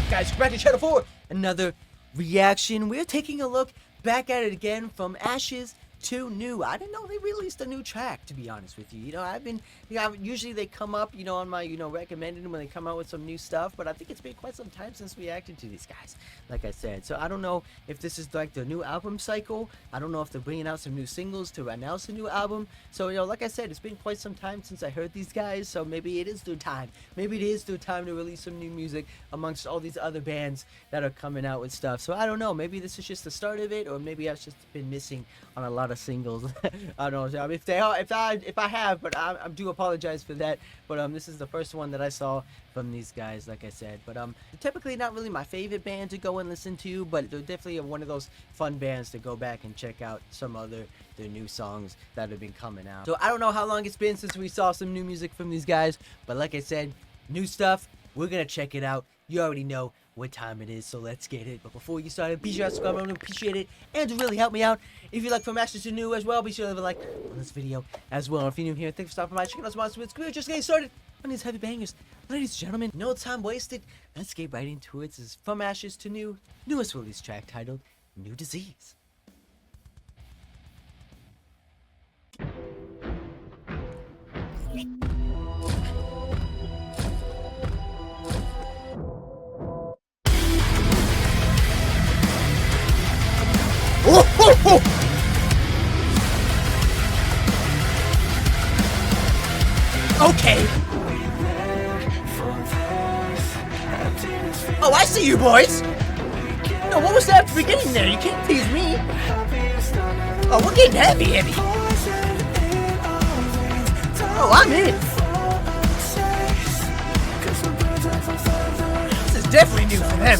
Guys, back to channel 4. Another reaction. We're taking a look back at it again from Ashes to New. I didn't know they released a new track, to be honest with you. Usually they come up, on my, recommended when they come out with some new stuff, but I think it's been quite some time since we reacted to these guys, like I said. So I don't know if this is like the new album cycle. I don't know if they're bringing out some new singles to announce a new album. So, like I said, it's been quite some time since I heard these guys, so maybe it is their time. Maybe it is their time to release some new music amongst all these other bands that are coming out with stuff. So I don't know. Maybe this is just the start of it, or maybe I've just been missing on a lot of singles. I don't know if they are, if I have, but I do apologize for that. But this is the first one that I saw from these guys, like I said. But typically not really my favorite band to go and listen to, but they're definitely one of those fun bands to go back and check out some other their new songs that have been coming out. So I don't know how long it's been since we saw some new music from these guys, but like I said, new stuff. We're gonna check it out. You already know what time it is, so let's get it. But before you start, be sure to subscribe. I would appreciate it, and to really help me out, if you like From Ashes to New as well, be sure to leave a like on this video as well. If you're new here, thanks for stopping by. Check out some awesome videos. We're just getting started on these heavy bangers. Ladies and gentlemen, no time wasted. Let's get right into it. This is From Ashes to New, newest release track titled New Disease. Okay. Oh, I see you boys. No, what was that at the beginning there? You can't tease me. Oh, we're getting heavy. Oh, I'm in. This is definitely new for them.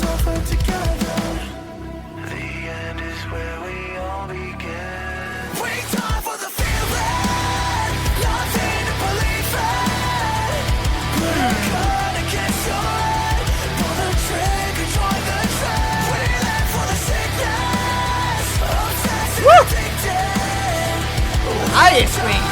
Highest swing.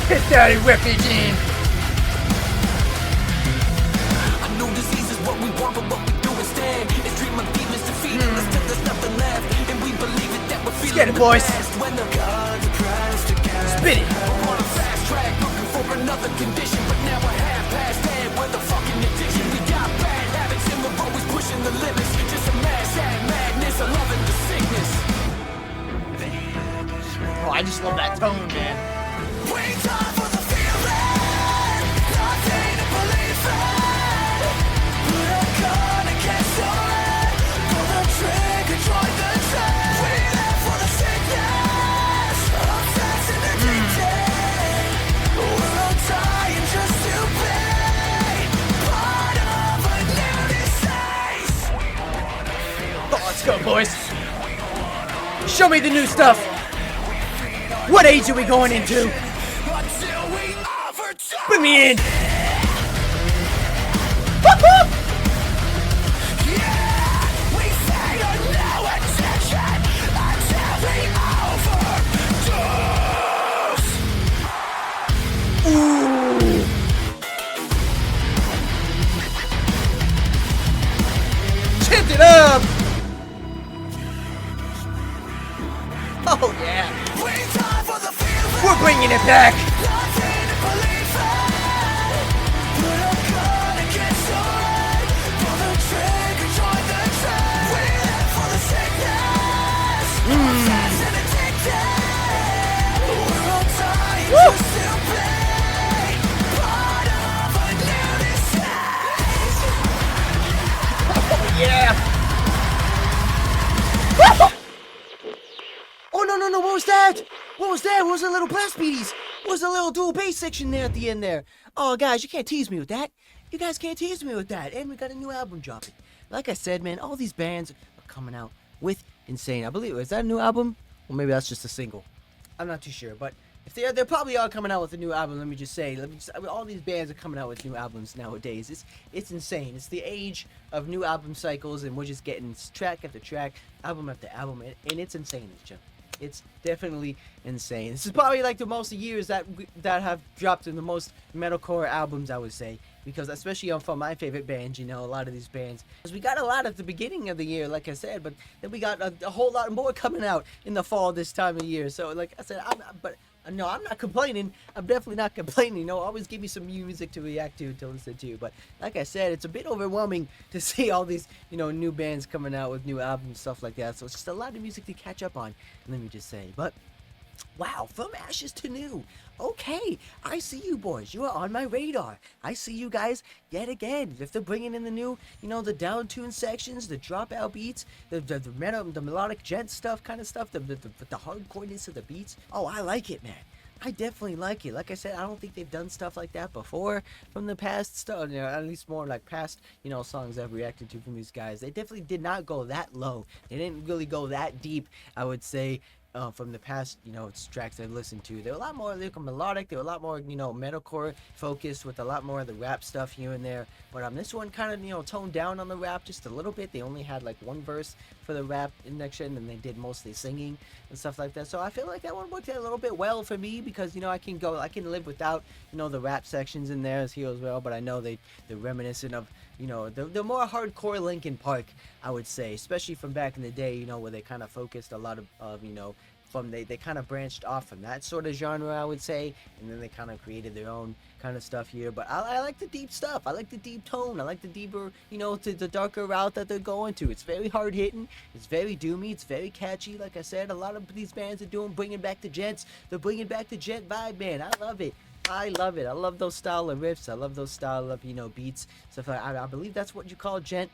Hit that refugee. A new disease is what we want, but what we do instead is dream of demons defeated until there's nothing left, and we believe it that we're feeling get it, boys. when the gods are crashed again. Spit it. We're on a fast track looking for another condition, but now we're half past dead with the fucking addiction. We got bad habits and we're always pushing the limits. Just a mad, sad madness, a loving the sickness. Oh, I just love that tone, man. We die for the feeling, nothing to believe in. Put a gun against your head, pull the trigger, join the train. We live for the sickness, obsessed and addicted. We're all dying just to be part of a new disease. Oh, let's go, boys. Show me the new stuff. What age are we going into? Bring me in. Ooh. Tipped it up. Oh yeah. We're bringing it back. Yeah. Oh no, what was that? What was that? What was the little blast beaties? What was the little dual bass section there at the end there? Oh guys, you can't tease me with that. You guys can't tease me with that. And we got a new album dropping. Like I said, man, all these bands are coming out with insane. I believe, is that a new album? Or maybe that's just a single. I'm not too sure, but if they're probably all coming out with a new album. Let me just say, all these bands are coming out with new albums nowadays. It's insane. It's the age of new album cycles, and we're just getting track after track, album after album, and it's insane, it's definitely insane. This is probably like the most years that have dropped in the most metalcore albums, I would say, because especially from my favorite bands, a lot of these bands. Because we got a lot at the beginning of the year, like I said, but then we got a whole lot more coming out in the fall this time of year. So, like I said, I'm not complaining. I'm definitely not complaining. Always give me some music to react to listen to. But like I said, it's a bit overwhelming to see all these, new bands coming out with new albums and stuff like that. So it's just a lot of music to catch up on, let me just say. But wow, from ashes to new. Okay, I see you boys. You are on my radar. I see you guys yet again. If they're bringing in the new, the down tune sections, the dropout beats, the melodic gent stuff, kind of stuff, the hardcoreness of the beats. Oh, I like it, man. I definitely like it. Like I said, I don't think they've done stuff like that before from the past stuff. At least more like past, songs I've reacted to from these guys. They definitely did not go that low. They didn't really go that deep, I would say. From the past, tracks I've listened to, they're a lot more melodic. They're a lot more, metalcore focused with a lot more of the rap stuff here and there. But this one kind of, toned down on the rap just a little bit. They only had like one verse for the rap section, and they did mostly singing and stuff like that. So I feel like that one worked out a little bit well for me because I can live without the rap sections in there here as well. But I know they're reminiscent of the more hardcore Linkin Park, I would say, especially from back in the day, where they kind of focused a lot of they kind of branched off from that sort of genre, I would say, and then they kind of created their own kind of stuff here. But I like the deep stuff. I like the deep tone. I like the deeper, to the darker route that they're going to. It's very hard hitting. It's very doomy. It's very catchy. Like I said, a lot of these bands are bringing back the gents. They're bringing back the gent vibe, man. I love it. I love it. I love those style of riffs. I love those style of beats. Stuff like I believe that's what you call gent.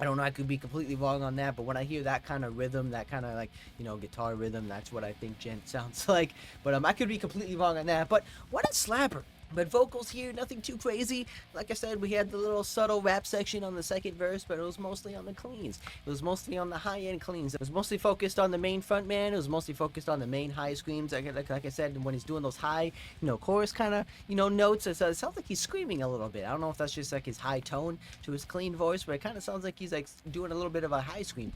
I don't know, I could be completely wrong on that, but when I hear that kind of rhythm, that kind of guitar rhythm, that's what I think gent sounds like. But I could be completely wrong on that. But what a slapper. But vocals here, nothing too crazy. Like I said, we had the little subtle rap section on the second verse, but it was mostly on the cleans. It was mostly on the high-end cleans. It was mostly focused on the main front man. It was mostly focused on the main high screams. Like I said, when he's doing those high, chorus kind of, notes, it sounds like he's screaming a little bit. I don't know if that's just like his high tone to his clean voice, but it kind of sounds like he's like doing a little bit of a high scream.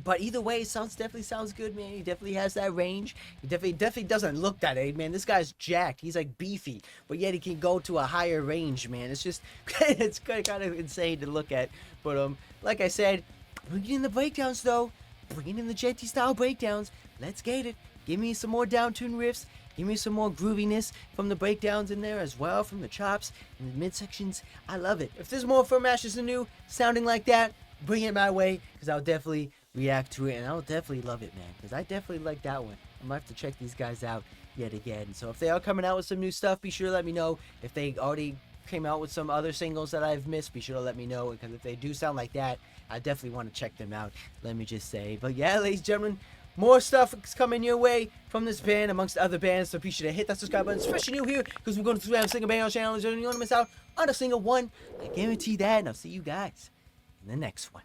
But either way, definitely sounds good, man. He definitely has that range. He definitely doesn't look that age, man. This guy's jacked. He's like beefy, but yet he can go to a higher range, man. It's just, it's kind of insane to look at. But like I said, bringing in the breakdowns though, bringing in the genty style breakdowns. Let's get it. Give me some more down-tune riffs. Give me some more grooviness from the breakdowns in there as well, from the chops and the midsections. I love it. If there's more from Ashes to New sounding like that, bring it my way, because I'll definitely react to it, and I'll definitely love it, man, because I definitely like that one. I might have to check these guys out yet again. So if they are coming out with some new stuff, be sure to let me know. If they already came out with some other singles that I've missed, be sure to let me know, because if they do sound like that, I definitely want to check them out, let me just say. But yeah, ladies and gentlemen, more stuff is coming your way from this band amongst other bands, so be sure to hit that subscribe button, especially new here, because we're going to have a single band on the channel, and you don't want to miss out on a single one. I guarantee that, and I'll see you guys in the next one.